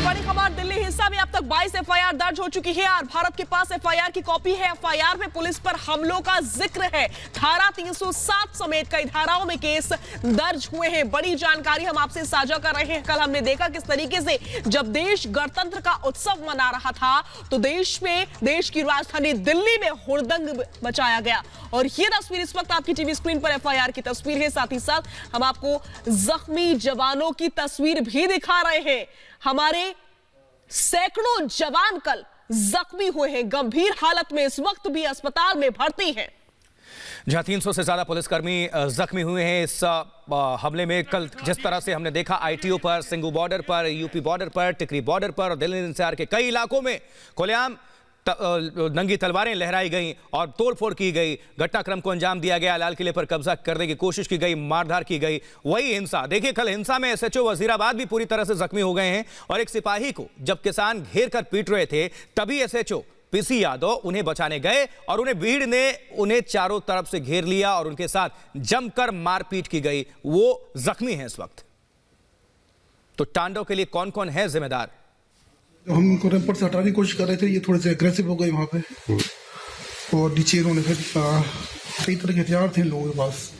बड़ी खबर, दिल्ली हिंसा में अब तक 22 एफआईआर दर्ज हो चुकी है और भारत के पास एफआईआर की कॉपी है। एफआईआर में पुलिस पर हमलों का जिक्र है। धारा 307 समेत कई धाराओं में केस दर्ज हुए हैं। बड़ी जानकारी हम आपसे साझा कर रहे हैं। कल हमने देखा किस तरीके से जब देश गणतंत्र का उत्सव मना रहा था तो देश की राजधानी दिल्ली में हुड़दंग मचाया गया। और ये तस्वीर इस वक्त आपकी टीवी स्क्रीन पर एफआईआर की तस्वीर है। साथ ही साथ हम आपको जख्मी जवानों की तस्वीर भी दिखा रहे हैं। हमारे सैकड़ों जवान कल जख्मी हुए हैं, गंभीर हालत में इस वक्त भी अस्पताल में भर्ती हैं। जहां 300 से ज्यादा पुलिसकर्मी जख्मी हुए हैं इस हमले में। कल जिस तरह से हमने देखा आईटीओ पर, सिंगू बॉर्डर पर, यूपी बॉर्डर पर, टिकरी बॉर्डर पर और दिल्ली एनसीआर के कई इलाकों में खुलेआम नंगी तलवारें लहराई गई और तोड़फोड़ की गई। घटनाक्रम को अंजाम दिया गया, लाल किले पर कब्जा करने की कोशिश की गई, मारधार की गई। वही हिंसा देखिए, कल हिंसा में एसएचओ वजीराबाद भी पूरी तरह से जख्मी हो गए हैं और एक सिपाही को जब किसान घेर कर पीट रहे थे तभी एसएचओ पीसी यादव उन्हें बचाने गए और भीड़ ने उन्हें चारों तरफ से घेर लिया और उनके साथ जमकर मारपीट की गई। वो जख्मी हैं इस वक्त। तो तांडव के लिए कौन कौन है जिम्मेदार? हम उनको रैंपर से हटाने की कोशिश कर रहे थे, ये थोड़े से एग्रेसिव हो गए वहाँ पे। और नीचे इन्होंने फिर कई तरह के हथियार थे लोगों के पास।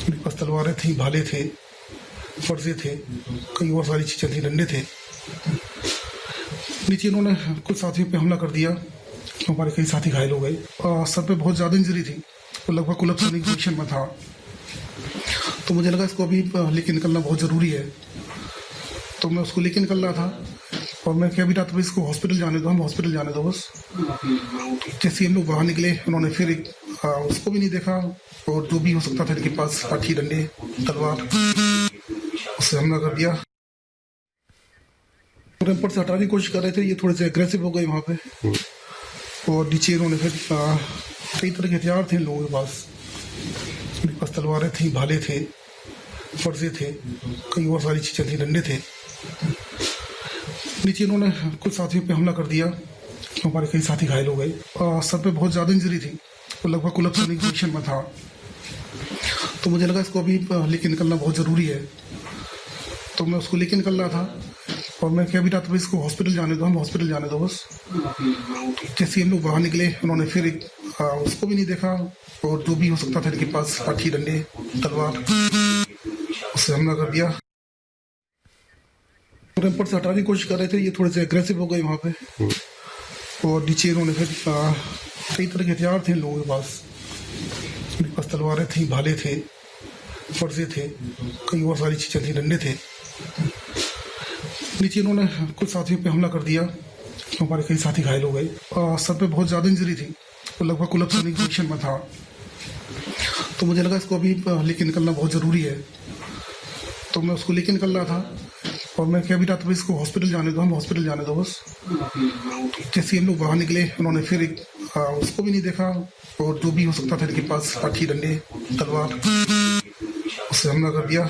उनके पास तलवारें थी, भाले थे, फर्जे थे, कई और सारी चीज़ें थी, डंडे थे। नीचे इन्होंने कुछ साथियों पे हमला कर दिया, हमारे कई साथी घायल हो गए। सर पे बहुत ज़्यादा इंजरी थी, तो लगभग कोलैप्स होने की पोजीशन में था। तो मुझे लगा इसको अभी लेके निकलना बहुत ज़रूरी है, तो मैं उसको लेके निकल रहा था और मैं क्या भी रहा था इसको हॉस्पिटल जाने दो, हम हॉस्पिटल जाने दो बस। जैसे हम लोग बाहर निकले उन्होंने फिर उसको भी नहीं देखा और जो भी हो सकता था इनके पास लाठी, डंडे, तलवार, उससे हमला कर दिया। रैंपर से हटाने की कोशिश कर रहे थे, ये थोड़े से एग्रेसिव हो गए वहाँ पे। और नीचे इन्होंने फिर कई तरह के हथियार थे लोगों के पास। उनके पास तलवारें थी, भाले थे, फर्जे थे, कई और सारी चीज़ें थी, डंडे थे। नीचे इन्होंने कुछ साथियों पे हमला कर दिया, हमारे कई साथी घायल हो गए। सर पे बहुत ज़्यादा इंजरी थी, तो लगभग कोलैप्स होने की पोजीशन में था। तो मुझे लगा इसको अभी लेके निकलना बहुत ज़रूरी है, तो मैं उसको लेके निकल रहा था और मैं क्या भी रहा था इसको हॉस्पिटल जाने दो, हम हॉस्पिटल जाने दो बस। जैसे हम लोग बाहर निकले उन्होंने फिर उसको भी नहीं देखा और जो भी हो सकता था इनके पास लाठी, डंडे, तलवार, उससे हमला कर दिया। रैंपर से हटाने की कोशिश कर रहे थे, ये थोड़े से एग्रेसिव हो गए वहाँ पे। और नीचे इन्होंने फिर कई तरह के हथियार थे लोगों के पास। उनके पास तलवारें थी, भाले थे, फर्जे थे, कई और सारी चीज़ें थी, डंडे थे। नीचे इन्होंने कुछ साथियों पे हमला कर दिया, हमारे कई साथी घायल हो गए। सर पे बहुत ज़्यादा इंजरी थी, तो लगभग कोलैप्स होने की पोजीशन में था। तो मुझे लगा इसको अभी लेके निकलना बहुत ज़रूरी है, तो मैं उसको लेके निकल रहा था और मैं क्या भी रहा था इसको हॉस्पिटल जाने दो, हम हॉस्पिटल जाने दो बस। जैसे हम लोग बाहर निकले उन्होंने फिर उसको भी नहीं देखा और जो भी हो सकता था इनके पास लाठी, डंडे, तलवार, उससे हमला कर दिया।